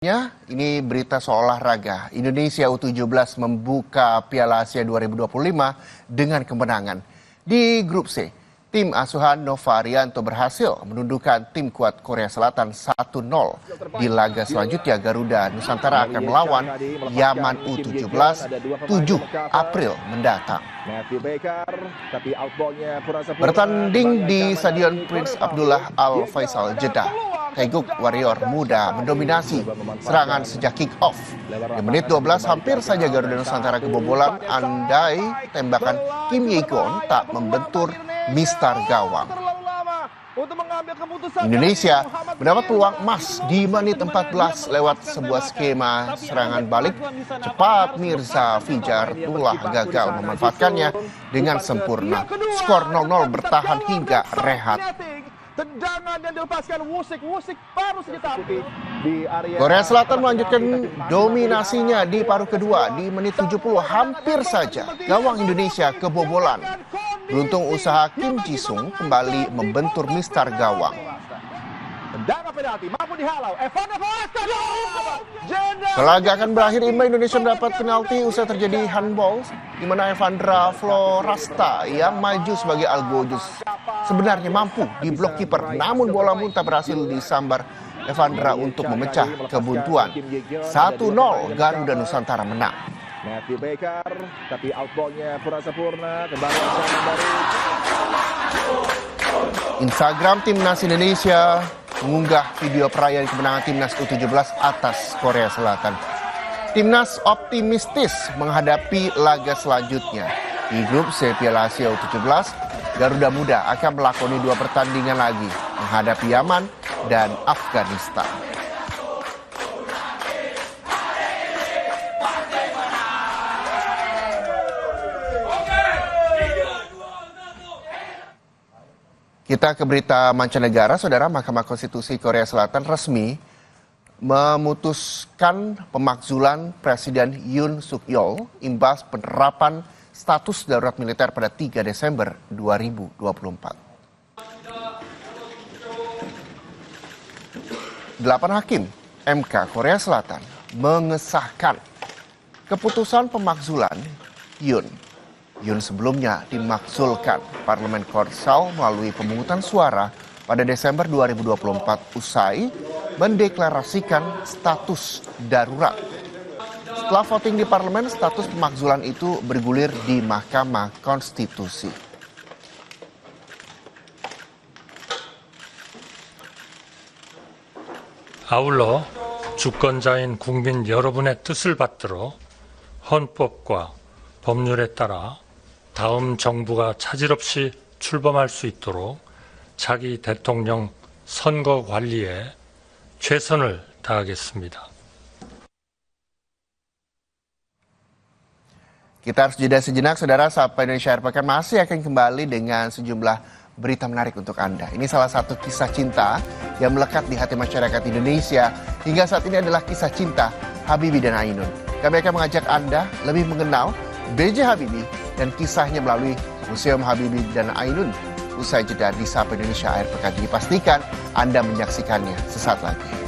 Ini berita soal olahraga. Indonesia U17 membuka Piala Asia 2025 dengan kemenangan. Di grup C, tim asuhan Nova Arianto berhasil menundukkan tim kuat Korea Selatan 1-0. Di laga selanjutnya, Garuda Nusantara akan melawan Yaman U17 7 April mendatang. Bertanding di Stadion Prince Abdullah Al Faisal, Jeddah, Taeguk Warrior muda mendominasi serangan sejak kick-off. Di menit 12 hampir saja Garuda Nusantara kebobolan andai tembakan Kim Ye-gon tak membentur mistar gawang. Indonesia mendapat peluang emas di menit 14 lewat sebuah skema serangan balik cepat. Mirza Fijar Tullah gagal memanfaatkannya dengan sempurna. Skor 0-0 bertahan hingga rehat. Tendangan yang dilepaskan Wusik baru saja di area. Korea Selatan melanjutkan dominasinya di paruh kedua. Di menit 70 hampir saja gawang Indonesia kebobolan. Beruntung usaha Kim Ji-sung kembali membentur mistar gawang. Tendangan penalti mampu dihalau. Laga akan berakhir imbang. Indonesia mendapat penalti usai terjadi handball di mana Evandra Florasta yang maju sebagai algojo sebenarnya mampu diblok kiper, namun bola muntah berhasil disambar Evandra untuk memecah kebuntuan. 1-0 Garuda Nusantara menang. Matthew Baker, tapi outball-nya Purasapurna, kembali dari Instagram Timnas Indonesia mengunggah video perayaan kemenangan Timnas U17 atas Korea Selatan. Timnas optimistis menghadapi laga selanjutnya. Di grup C Piala Asia U17, Garuda Muda akan melakoni 2 pertandingan lagi menghadapi Yaman dan Afghanistan. Kita ke berita mancanegara. Saudara, Mahkamah Konstitusi Korea Selatan resmi memutuskan pemakzulan Presiden Yoon Suk Yeol imbas penerapan status darurat militer pada 3 Desember 2024. 8 hakim MK Korea Selatan mengesahkan keputusan pemakzulan Yoon. Yoon sebelumnya dimakzulkan Parlemen Korsel melalui pemungutan suara pada Desember 2024 usai mendeklarasikan status darurat. Setelah voting di parlemen, status pemakzulan itu bergulir di Mahkamah Konstitusi. 아울러 주권자인 국민 여러분의 뜻을 받들어 헌법과 법률에 따라 다음 정부가 차질 없이 출범할 수 있도록 자기 대통령 선거 관리에 최선을 다하겠습니다. Kita harus jeda sejenak, saudara. Sapa Indonesia Akhir Pekan masih akan kembali dengan sejumlah berita menarik untuk Anda. Ini salah satu kisah cinta yang melekat di hati masyarakat Indonesia. Hingga saat ini adalah kisah cinta Habibie dan Ainun. Kami akan mengajak Anda lebih mengenal B.J. Habibie dan kisahnya melalui Museum Habibie dan Ainun. Usai jeda di Sapa Indonesia Akhir Pekan. Dipastikan Anda menyaksikannya sesaat lagi.